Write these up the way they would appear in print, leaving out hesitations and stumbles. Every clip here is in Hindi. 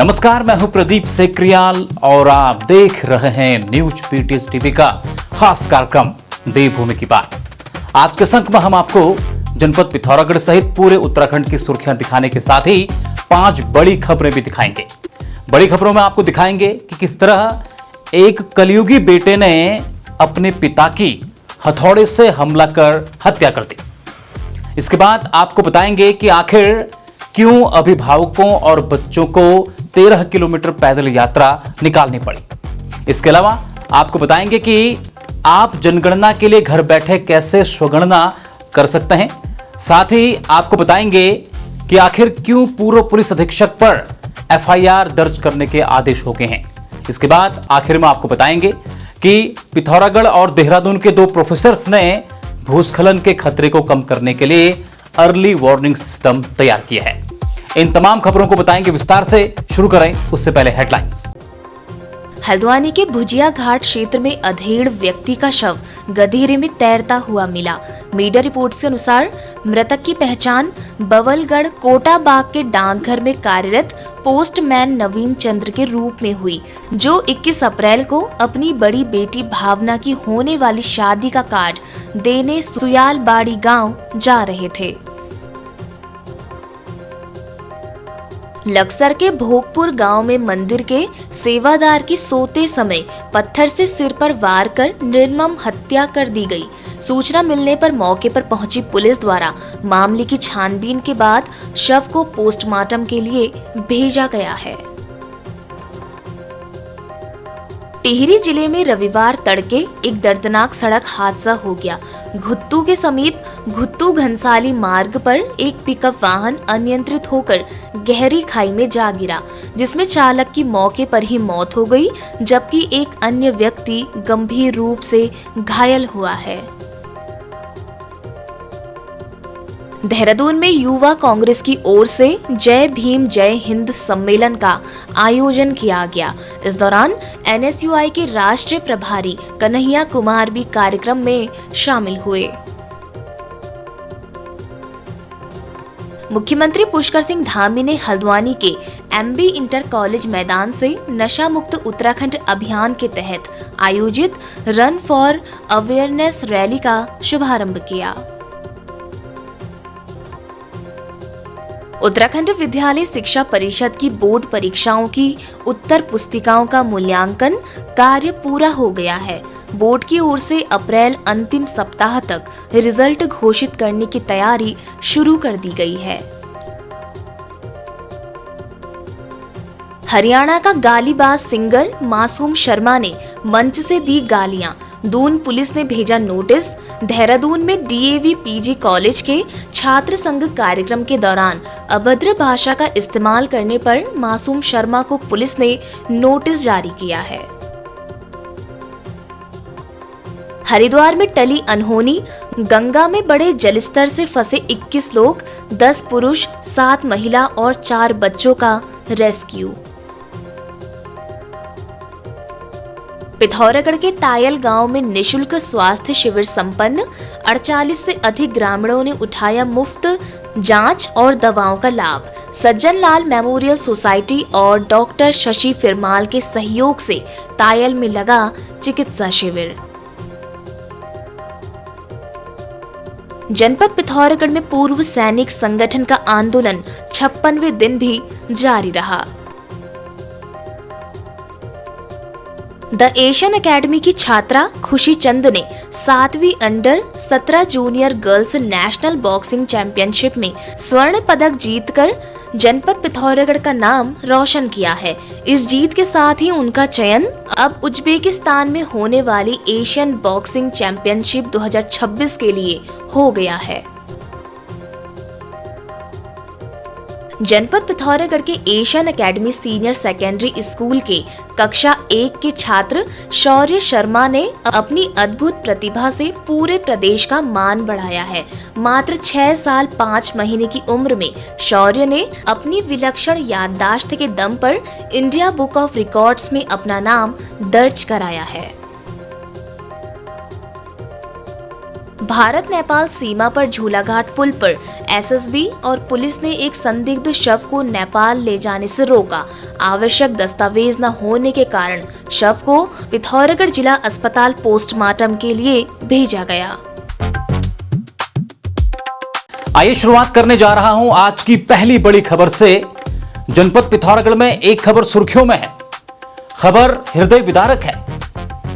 नमस्कार, मैं हूं प्रदीप सेक्रियाल और आप देख रहे हैं न्यूज पीटीएस टीवी का खास कार्यक्रम देवभूमि की बात। आज के अंक में हम आपको जनपद पिथौरागढ़ सहित पूरे उत्तराखंड की सुर्खियां दिखाने के साथ ही 5 बड़ी खबरें भी दिखाएंगे। बड़ी खबरों में आपको दिखाएंगे कि किस तरह एक कलयुगी बेटे ने अपने पिता की हथौड़े से हमला कर हत्या कर दी। इसके बाद आपको बताएंगे कि आखिर क्यों अभिभावकों और बच्चों को 13 किलोमीटर पैदल यात्रा निकालनी पड़ी। इसके अलावा आपको बताएंगे कि आप जनगणना के लिए घर बैठे कैसे स्वगणना कर सकते हैं। साथ ही आपको बताएंगे कि आखिर क्यों पूर्व पुलिस अधीक्षक पर एफआईआर दर्ज करने के आदेश हो गए हैं। इसके बाद आखिर में आपको बताएंगे कि पिथौरागढ़ और देहरादून के 2 प्रोफेसर्स ने भूस्खलन के खतरे को कम करने के लिए अर्ली वार्निंग सिस्टम तैयार किया है। इन तमाम खबरों को बताएंगे विस्तार से। शुरू करें उससे पहले हेडलाइंस। हल्द्वानी के भुजिया घाट क्षेत्र में अधेड़ व्यक्ति का शव गधेरे में तैरता हुआ मिला। मीडिया रिपोर्ट्स के अनुसार मृतक की पहचान बवलगढ़ कोटा बाग के डाकघर में कार्यरत पोस्टमैन नवीन चंद्र के रूप में हुई, जो 21 अप्रैल को अपनी बड़ी बेटी भावना की होने वाली शादी का कार्ड देने सुयालबाड़ी गांव जा रहे थे। लक्सर के भोगपुर गांव में मंदिर के सेवादार की सोते समय पत्थर से सिर पर वार कर निर्मम हत्या कर दी गई। सूचना मिलने पर मौके पर पहुंची पुलिस द्वारा मामले की छानबीन के बाद शव को पोस्टमार्टम के लिए भेजा गया है। टिहरी जिले में रविवार तड़के एक दर्दनाक सड़क हादसा हो गया। घुत्तू के समीप घुत्तू घनसाली मार्ग पर एक पिकअप वाहन अनियंत्रित होकर गहरी खाई में जा गिरा, जिसमें चालक की मौके पर ही मौत हो गई, जबकि एक अन्य व्यक्ति गंभीर रूप से घायल हुआ है। देहरादून में युवा कांग्रेस की ओर से जय भीम जय हिंद सम्मेलन का आयोजन किया गया। इस दौरान एनएसयूआई के राष्ट्रीय प्रभारी कन्हैया कुमार भी कार्यक्रम में शामिल हुए। मुख्यमंत्री पुष्कर सिंह धामी ने हल्द्वानी के एमबी इंटर कॉलेज मैदान से नशा मुक्त उत्तराखंड अभियान के तहत आयोजित रन फॉर अवेयरनेस रैली का शुभारंभ किया। उत्तराखंड विद्यालय शिक्षा परिषद की बोर्ड परीक्षाओं की उत्तर पुस्तिकाओं का मूल्यांकन कार्य पूरा हो गया है। बोर्ड की ओर से अप्रैल अंतिम सप्ताह तक रिजल्ट घोषित करने की तैयारी शुरू कर दी गई है। हरियाणा का गालीबाज सिंगर मासूम शर्मा ने मंच से दी गालियां। दून पुलिस ने भेजा नोटिस। देहरादून में डीएवी पीजी कॉलेज के छात्र संघ कार्यक्रम के दौरान अभद्र भाषा का इस्तेमाल करने पर मासूम शर्मा को पुलिस ने नोटिस जारी किया है। हरिद्वार में टली अनहोनी। गंगा में बड़े जलस्तर से फंसे 21 लोग, 10 पुरुष, 7 महिला और 4 बच्चों का रेस्क्यू। पिथौरागढ़ के तायल गांव में निशुल्क स्वास्थ्य शिविर संपन्न। 48 से अधिक ग्रामीणों ने उठाया मुफ्त जांच और दवाओं का लाभ। सज्जन लाल मेमोरियल सोसाइटी और डॉक्टर शशि फिरमाल के सहयोग से तायल में लगा चिकित्सा शिविर। जनपद पिथौरागढ़ में पूर्व सैनिक संगठन का आंदोलन 56वें दिन भी जारी रहा। द एशियन एकेडमी की छात्रा खुशी चंद ने 7वीं under 17 junior girls national boxing championship में स्वर्ण पदक जीतकर जनपद पिथौरागढ़ का नाम रोशन किया है। इस जीत के साथ ही उनका चयन अब उज्बेकिस्तान में होने वाली एशियन बॉक्सिंग चैंपियनशिप 2026 के लिए हो गया है। जनपद पिथौरागढ़ के Asian academy senior secondary school के कक्षा 1 के छात्र शौर्य शर्मा ने अपनी अद्भुत प्रतिभा से पूरे प्रदेश का मान बढ़ाया है। मात्र 6 साल 5 महीने की उम्र में शौर्य ने अपनी विलक्षण याददाश्त के दम पर इंडिया बुक ऑफ रिकॉर्ड्स में अपना नाम दर्ज कराया है। भारत नेपाल सीमा पर झूलाघाट पुल पर एसएसबी और पुलिस ने एक संदिग्ध शव को नेपाल ले जाने से रोका। आवश्यक दस्तावेज न होने के कारण शव को पिथौरागढ़ जिला अस्पताल पोस्टमार्टम के लिए भेजा गया। आइए शुरुआत करने जा रहा हूं आज की पहली बड़ी खबर से। जनपद पिथौरागढ़ में एक खबर सुर्खियों में है। खबर हृदय विदारक है।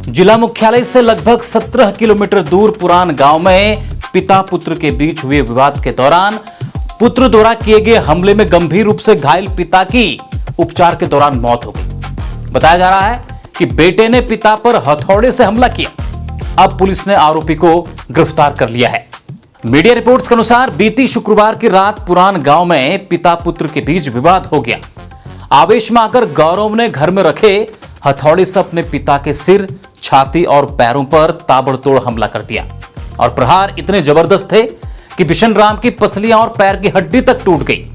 जिला मुख्यालय से लगभग 17 किलोमीटर दूर पुरान गांव में पिता पुत्र के बीच हुए विवाद के दौरान पुत्र द्वारा किए गए हमले में गंभीर रूप से घायल पिता की उपचार के दौरान मौत हो गई। बताया जा रहा है कि बेटे ने पिता पर हथौड़े से हमला किया। अब पुलिस ने आरोपी को गिरफ्तार कर लिया है। मीडिया रिपोर्ट्स के अनुसार बीती शुक्रवार की रात पुरान गांव में पिता पुत्र के बीच विवाद हो गया। आवेश में आकर गौरव ने घर में रखे हथौड़े से अपने पिता के सिर, छाती और पैरों पर ताबड़तोड़ हमला कर दिया और प्रहार इतने जबरदस्त थे कि बिशन राम की पसलियां और पैर की हड्डी तक टूट गई।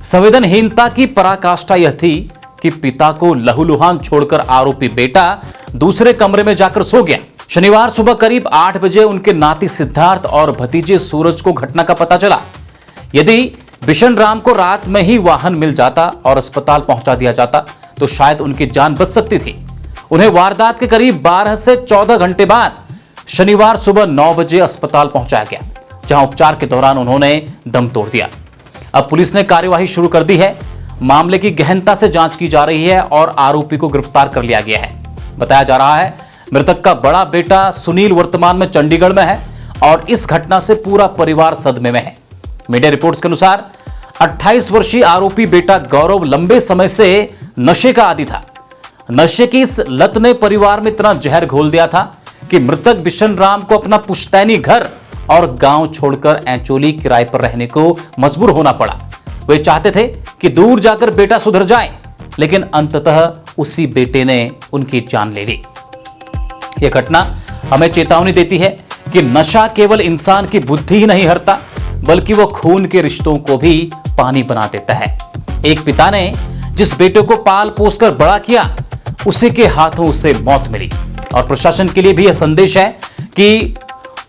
संवेदनहीनता की पराकाष्ठा यह थी कि पिता को लहूलुहान छोड़कर आरोपी बेटा दूसरे कमरे में जाकर सो गया। शनिवार सुबह करीब 8 बजे उनके नाती सिद्धार्थ और भतीजे सूरज को घटना का पता चला। यदि बिशन राम को रात में ही वाहन मिल जाता और अस्पताल पहुंचा दिया जाता तो शायद उनकी जान बच सकती थी। उन्हें वारदात के करीब 12 से 14 घंटे बाद शनिवार सुबह 9 बजे अस्पताल पहुंचाया गया, जहां उपचार के दौरान उन्होंने दम तोड़ दिया। अब पुलिस ने कार्यवाही शुरू कर दी है। मामले की गहनता से जांच की जा रही है और आरोपी को गिरफ्तार कर लिया गया है। बताया जा रहा है मृतक का बड़ा बेटा सुनील वर्तमान में चंडीगढ़ में है और इस घटना से पूरा परिवार सदमे में है। मीडिया रिपोर्ट्स के अनुसार 28 वर्षीय आरोपी बेटा गौरव लंबे समय से नशे का आदी था। नशे की इस लत ने परिवार में इतना जहर घोल दिया था कि मृतक बिशन राम को अपना पुश्तैनी घर और गांव छोड़कर ऐचोली किराए पर रहने को मजबूर होना पड़ा। वे चाहते थे कि दूर जाकर बेटा सुधर जाए, लेकिन अंततः उसी बेटे ने उनकी जान ले ली। यह घटना हमें चेतावनी देती है कि नशा केवल इंसान की बुद्धि ही नहीं हरता, बल्कि वह खून के रिश्तों को भी पानी बना देता है। एक पिता ने जिस बेटे को पाल पोस कर बड़ा किया, उसी के हाथों उसे मौत मिली। और प्रशासन के लिए भी यह संदेश है कि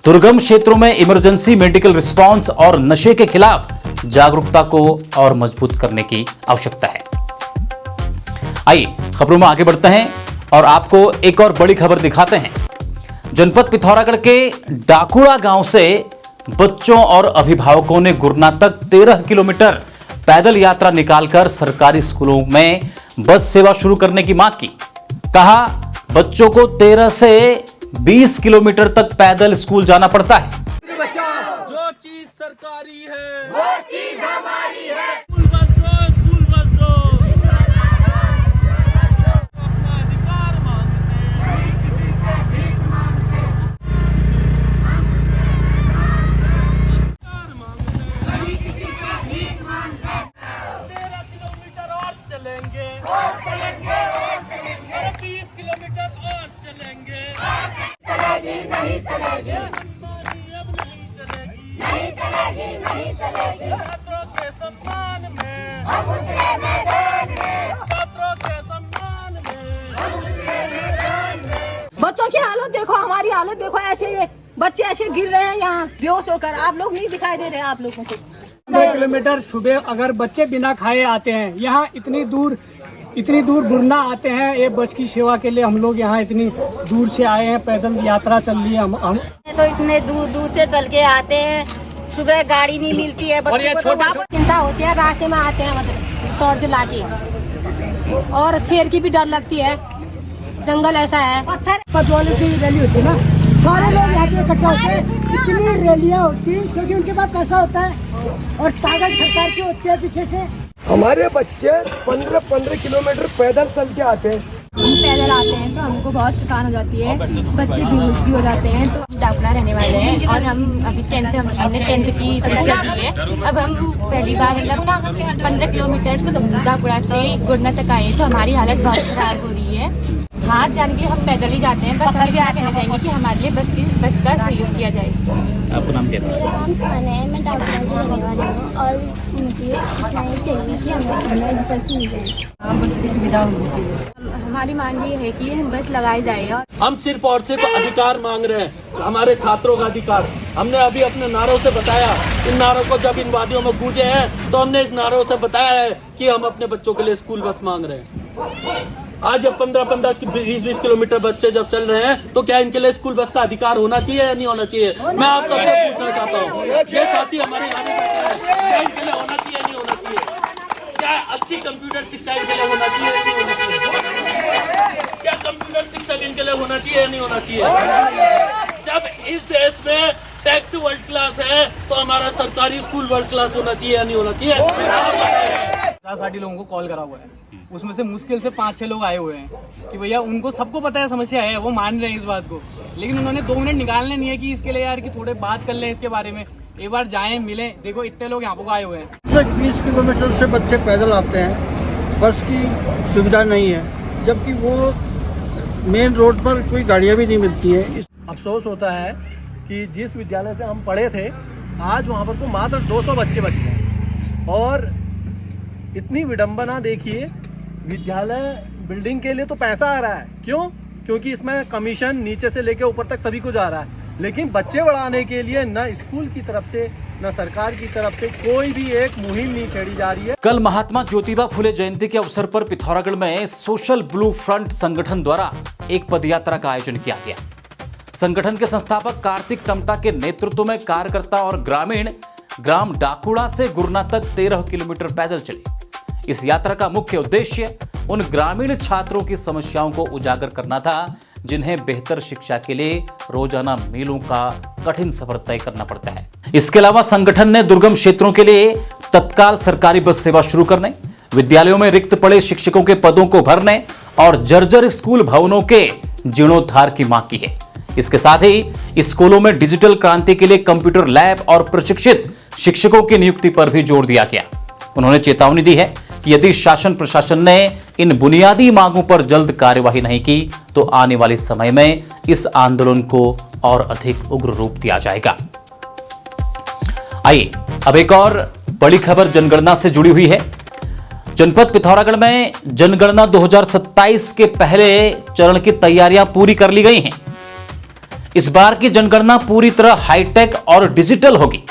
दुर्गम क्षेत्रों में इमरजेंसी मेडिकल रिस्पांस और नशे के खिलाफ जागरूकता को और मजबूत करने की आवश्यकता है। आइए खबरों में आगे बढ़ते हैं और आपको एक और बड़ी खबर दिखाते हैं। जनपद पिथौरागढ़ के डाकुड़ा गांव से बच्चों और अभिभावकों ने गुरना तक 13 किलोमीटर पैदल यात्रा निकालकर सरकारी स्कूलों में बस सेवा शुरू करने की मांग की। कहा बच्चों को 13 से 20 किलोमीटर तक पैदल स्कूल जाना पड़ता है। जो चीज सरकारी है वो चीज हमारी है। स्कूल बस दो अपना अधिकार मांगते हैं। किसी से भीख मांगते अधिकार मांगते हैं। किसी से भीख मांगते 13 किलोमीटर और चलेंगे और चलेंगे और चलेंगे। और 20 किलोमीटर और चलेंगे। चलेगी नहीं चलेगी मनमानी अब नहीं चलेगी। नहीं चलेगी नहीं चलेगी। छात्रों के सम्मान में हम उतरे मैदान में। छात्रों के सम्मान में हम उतरे मैदान में। बच्चों की हालत देखो, हमारी हालत देखो। ऐसे ये बच्चे ऐसे गिर रहे हैं यहाँ बेहोश होकर। आप लोग नहीं दिखाई दे रहे आप लोगों को। 2 किलोमीटर सुबह अगर बच्चे बिना खाए आते हैं, यहाँ इतनी दूर गुरना आते हैं। ये बस की सेवा के लिए हम लोग यहाँ इतनी दूर से आए हैं। पैदल यात्रा चल रही है। हम तो इतने दूर दूर से चल के आते हैं। सुबह गाड़ी नहीं मिलती है बच्चों को, तो वापस चिंता होती है। रास्ते में आते हैं मतलब टॉर्च लाके, और शेर की भी डर लगती है। जंगल ऐसा है। पत्थर पटवाले की रैली होती है ना, सारे लोग यहाँ पे इकट्ठा होते हैं। इतनी रैलियाँ होती है क्योंकि उनके पास पैसा होता है और ताकत सरकार की होती है पीछे से। हमारे बच्चे 15 किलोमीटर पैदल चल के आते हैं। हम पैदल आते हैं तो हमको बहुत थकान हो जाती है, बच्चे बेहोश भी हो जाते हैं। तो हम डाकुड़ा रहने वाले हैं और हम अभी हमने 10th की परीक्षा दी है। अब हम पहली बार मतलब 15 किलोमीटर डाकुड़ा से गुरना तक आए, तो हमारी हालत बहुत खराब हो रही है। हाथ जाने के लिए हम पैदल ही जाते हैं। बस हम क्या कहना चाहेंगे कि हमारे लिए बस की बस का सहयोग किया जाए। आपका नाम क्या है? मेरा नाम सुहाना है, मैं डाउटला की रहने वाली हूँ और मुझे इतना ही चाहिए कि हमें बस मिल जाए। बस की सुविधा होनी चाहिए। हमारी मांग ये है कि बस लगाई जाए और हम सिर्फ और सिर्फ अधिकार मांग रहे हैं, हमारे छात्रों का अधिकार। हमने अभी अपने नारों से बताया, इन नारों को जब इन वादियों में गूंजे हैं तो हमने इस नारों से बताया है कि हम अपने बच्चों के लिए स्कूल बस मांग रहे हैं। आज जब 15-15 20-20 किलोमीटर बच्चे जब चल रहे हैं तो क्या इनके लिए स्कूल बस का अधिकार होना चाहिए या नहीं होना चाहिए? मैं आप सबसे पूछना चाहता हूँ, ये साथी हमारे यहाँ पे बैठे हैं, क्या इनके लिए होना चाहिए नहीं होना चाहिए? क्या अच्छी कंप्यूटर शिक्षा इनके लिए होना चाहिए या नहीं होना चाहिए? क्या कंप्यूटर शिक्षक इनके लिए होना चाहिए या नहीं होना चाहिए? जब इस देश में टैक्स वर्ल्ड क्लास है तो हमारा सरकारी स्कूल वर्ल्ड क्लास होना चाहिए या नहीं होना चाहिए? 60 लोगों को कॉल करा हुआ है, उसमें से मुश्किल से 5-6 लोग आए हुए हैं कि भैया उनको सबको पता है समस्या है, वो मान रहे हैं इस बात को, लेकिन उन्होंने 2 मिनट निकालने नहीं है कि इसके लिए यार कि थोड़े बात कर लें इसके बारे में, एक बार जाएं मिलें। देखो इतने लोग यहाँ पर आए हुए हैं। 20 किलोमीटर से बच्चे पैदल आते हैं, बस की सुविधा नहीं है, जबकि वो मेन रोड पर कोई गाड़ियाँ भी नहीं मिलती है। अफसोस होता है कि जिस विद्यालय से हम पढ़े थे आज वहाँ पर तो मात्र 200 बच्चे बच गए। और इतनी विडंबना देखिए, विद्यालय बिल्डिंग के लिए तो पैसा आ रहा है, क्यों? क्योंकि इसमें कमीशन नीचे से लेकर ऊपर तक सभी को जा रहा है, लेकिन बच्चे बढ़ाने के लिए न स्कूल की तरफ से न सरकार की तरफ से कोई भी एक मुहिम नहीं छेड़ी जा रही है। कल महात्मा ज्योतिबा फुले जयंती के अवसर पर पिथौरागढ़ में सोशल ब्लू फ्रंट संगठन द्वारा एक पदयात्रा का आयोजन किया गया। संगठन के संस्थापक कार्तिक टमटा के नेतृत्व में कार्यकर्ता और ग्रामीण ग्राम डाकुड़ा से गुरना तक 13 किलोमीटर पैदल चले। इस यात्रा का मुख्य उद्देश्य उन ग्रामीण छात्रों की समस्याओं को उजागर करना था जिन्हें बेहतर शिक्षा के लिए रोजाना मीलों का कठिन सफर तय करना पड़ता है। इसके अलावा संगठन ने दुर्गम क्षेत्रों के लिए तत्काल सरकारी बस सेवा शुरू करने, विद्यालयों में रिक्त पड़े शिक्षकों के पदों को भरने और जर्जर स्कूल भवनों के जीर्णोद्धार की मांग की है। इसके साथ ही स्कूलों में डिजिटल क्रांति के लिए कंप्यूटर लैब और प्रशिक्षित शिक्षकों की नियुक्ति पर भी जोर दिया गया। उन्होंने चेतावनी दी है कि यदि शासन प्रशासन ने इन बुनियादी मांगों पर जल्द कार्यवाही नहीं की तो आने वाले समय में इस आंदोलन को और अधिक उग्र रूप दिया जाएगा। आइए अब एक और बड़ी खबर जनगणना से जुड़ी हुई है। जनपद पिथौरागढ़ में जनगणना 2027 के पहले चरण की तैयारियां पूरी कर ली गई हैं। इस बार की जनगणना पूरी तरह हाईटेक और डिजिटल होगी।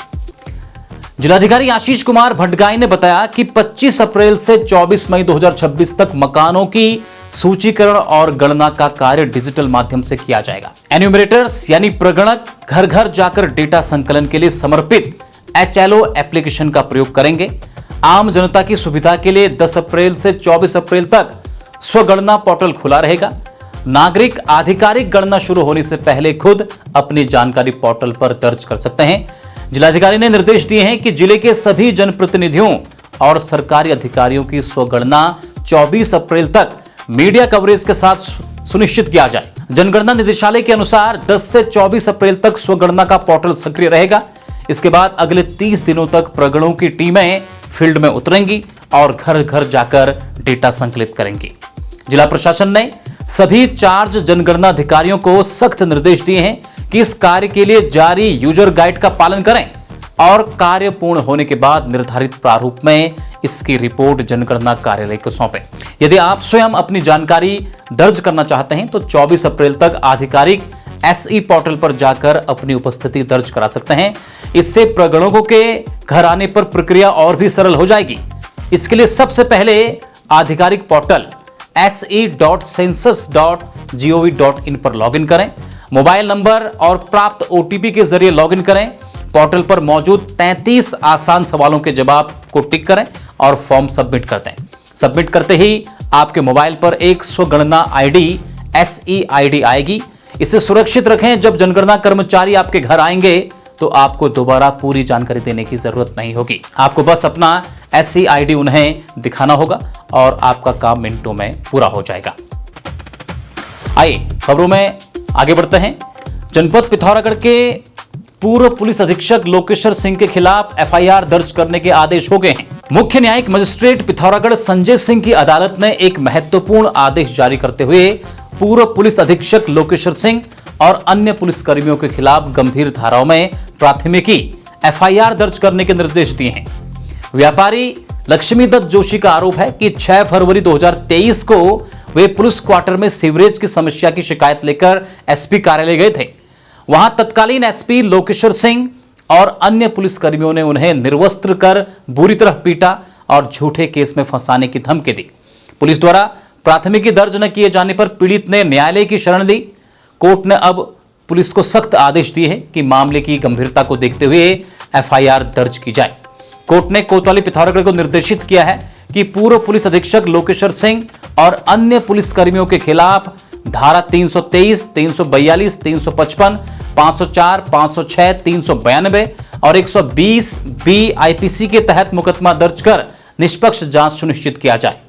जिलाधिकारी आशीष कुमार भट्टगाई ने बताया कि 25 अप्रैल से 24 मई 2026 तक मकानों की सूचीकरण और गणना का कार्य डिजिटल माध्यम से किया जाएगा। एन्यूमरेटर्स यानी प्रगणक घर घर जाकर डेटा संकलन के लिए समर्पित HLO एप्लीकेशन का प्रयोग करेंगे। आम जनता की सुविधा के लिए 10 अप्रैल से 24 अप्रैल तक स्वगणना पोर्टल खुला रहेगा। नागरिक आधिकारिक गणना शुरू होने से पहले खुद अपनी जानकारी पोर्टल पर दर्ज कर सकते हैं। जिलाधिकारी ने निर्देश दिए हैं कि जिले के सभी जनप्रतिनिधियों और सरकारी अधिकारियों की स्वगणना 24 अप्रैल तक मीडिया कवरेज के साथ सुनिश्चित किया जाए। जनगणना निदेशालय के अनुसार 10 से 24 अप्रैल तक स्वगणना का पोर्टल सक्रिय रहेगा। इसके बाद अगले 30 दिनों तक प्रगणों की टीमें फील्ड में उतरेंगी और घर घर जाकर डेटा संकलित करेंगी। जिला प्रशासन ने सभी चार्ज जनगणना अधिकारियों को सख्त निर्देश दिए हैं कि इस कार्य के लिए जारी यूजर गाइड का पालन करें और कार्य पूर्ण होने के बाद निर्धारित प्रारूप में इसकी रिपोर्ट जनगणना कार्यालय को सौंपें। यदि आप स्वयं अपनी जानकारी दर्ज करना चाहते हैं तो 24 अप्रैल तक आधिकारिक SE पोर्टल पर जाकर अपनी उपस्थिति दर्ज करा सकते हैं। इससे प्रगणकों के घर आने पर प्रक्रिया और भी सरल हो जाएगी। इसके लिए सबसे पहले आधिकारिक पोर्टल se.census.gov.in पर लॉगिन करें। मोबाइल नंबर और प्राप्त OTP के जरिए लॉगिन करें। पोर्टल पर मौजूद 33 आसान सवालों के जवाब को टिक करें और फॉर्म सबमिट कर दें। सबमिट करते ही आपके मोबाइल पर एक स्वगणना ID SE ID आएगी। इसे सुरक्षित रखें। जब जनगणना कर्मचारी आपके घर आएंगे तो आपको दोबारा पूरी जानकारी देने की जरूरत नहीं होगी। आपको बस अपना SE ID उन्हें दिखाना होगा और आपका काम मिनटों में पूरा हो जाएगा। आइए खबरों में आगे बढ़ते हैं। जनपद पिथौरागढ़ के पूर्व पुलिस अधीक्षक लोकेश्वर सिंह के खिलाफ FIR दर्ज करने के आदेश हो गए हैं। मुख्य न्यायिक मजिस्ट्रेट पिथौरागढ़ संजय सिंह की अदालत ने एक महत्वपूर्ण आदेश जारी करते हुए पूर्व पुलिस अधीक्षक लोकेश्वर सिंह और अन्य पुलिसकर्मियों के खिलाफ गंभीर धाराओं में प्राथमिकी एफआईआर दर्ज करने के निर्देश दिए हैं। व्यापारी लक्ष्मी दत्त जोशी का आरोप है कि 6 फरवरी 2023 को वे पुलिस क्वार्टर में सीवरेज की समस्या की शिकायत लेकर एसपी कार्यालय गए थे। वहां तत्कालीन एसपी लोकेश्वर सिंह और अन्य पुलिसकर्मियों ने उन्हें निर्वस्त्र कर बुरी तरह पीटा और झूठे केस में फंसाने की धमकी दी। पुलिस द्वारा प्राथमिकी दर्ज न किए जाने पर पीड़ित ने न्यायालय की शरण ली। कोर्ट ने अब पुलिस को सख्त आदेश दिए हैं कि मामले की गंभीरता को देखते हुए एफआईआर दर्ज की जाए। कोर्ट ने कोतवाली पिथौरागढ़ को निर्देशित किया है कि पूर्व पुलिस अधीक्षक लोकेश्वर सिंह और अन्य पुलिसकर्मियों के खिलाफ धारा 323, 342, 355, 504, 506, 392 और 120 बी आईपीसी के तहत मुकदमा दर्ज कर निष्पक्ष जांच सुनिश्चित किया जाए।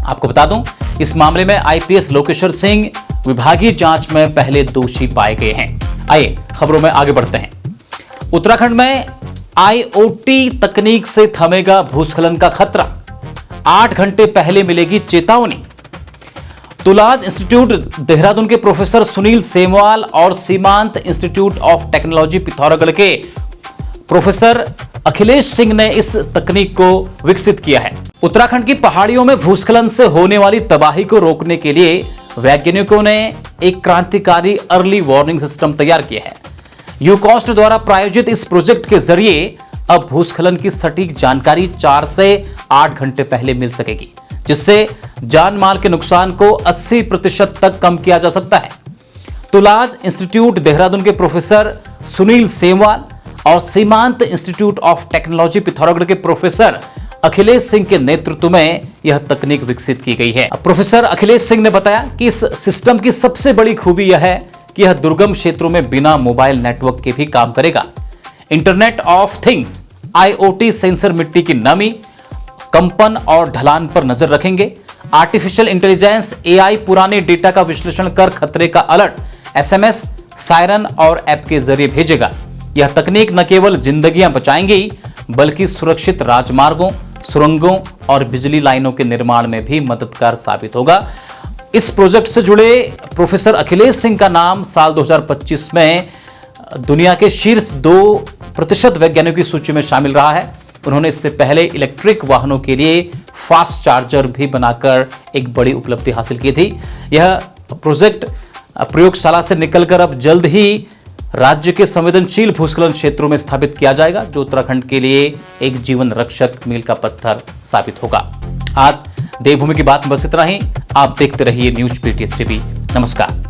आपको बता दूं, इस मामले में आईपीएस लोकेश्वर सिंह विभागीय जांच में पहले दोषी पाए गए हैं। आइए खबरों में आगे बढ़ते हैं। उत्तराखंड में आईओटी तकनीक से थमेगा भूस्खलन का खतरा, 8 घंटे पहले मिलेगी चेतावनी। तुलाज इंस्टीट्यूट देहरादून के प्रोफेसर सुनील सेमवाल और सीमांत इंस्टीट्यूट ऑफ टेक्नोलॉजी पिथौरागढ़ के प्रोफेसर अखिलेश सिंह ने इस तकनीक को विकसित किया है। उत्तराखंड की पहाड़ियों में भूस्खलन से होने वाली तबाही को रोकने के लिए वैज्ञानिकों ने एक क्रांतिकारी अर्ली वार्निंग सिस्टम तैयार किया है। यूकॉस्ट द्वारा प्रायोजित इस प्रोजेक्ट के जरिए अब भूस्खलन की सटीक जानकारी 4 से 8 घंटे पहले मिल सकेगी, जिससे जान माल के नुकसान को 80% तक कम किया जा सकता है। तुलाज इंस्टीट्यूट देहरादून के प्रोफेसर सुनील सेमवाल और सीमांत इंस्टीट्यूट ऑफ टेक्नोलॉजी पिथौरागढ़ के प्रोफेसर अखिलेश सिंह के नेतृत्व में यह तकनीक विकसित की गई है। प्रोफेसर अखिलेश सिंह ने बताया कि इस सिस्टम की सबसे बड़ी खूबी यह है कि यह दुर्गम क्षेत्रों में बिना मोबाइल नेटवर्क के भी काम करेगा। Internet of things IoT sensor मिट्टी की नमी, कंपन और ढलान पर नजर रखेंगे। आर्टिफिशियल इंटेलिजेंस एआई पुराने डेटा का विश्लेषण कर खतरे का अलर्ट एसएमएस, सायरन और ऐप के जरिए भेजेगा। यह तकनीक न केवल जिंदगियां बचाएंगी बल्कि सुरक्षित राजमार्गों, सुरंगों और बिजली लाइनों के निर्माण में भी मददगार साबित होगा। इस प्रोजेक्ट से जुड़े प्रोफेसर अखिलेश सिंह का नाम साल 2025 में दुनिया के शीर्ष 2% वैज्ञानिकों की सूची में शामिल रहा है। उन्होंने इससे पहले इलेक्ट्रिक वाहनों के लिए फास्ट चार्जर भी बनाकर एक बड़ी उपलब्धि हासिल की थी। यह प्रोजेक्ट प्रयोगशाला से निकलकर अब जल्द ही राज्य के संवेदनशील भूस्खलन क्षेत्रों में स्थापित किया जाएगा, जो उत्तराखंड के लिए एक जीवन रक्षक मील का पत्थर साबित होगा। आज देवभूमि की बात में बस इतना ही। आप देखते रहिए न्यूज पीटीएस टीवी। नमस्कार।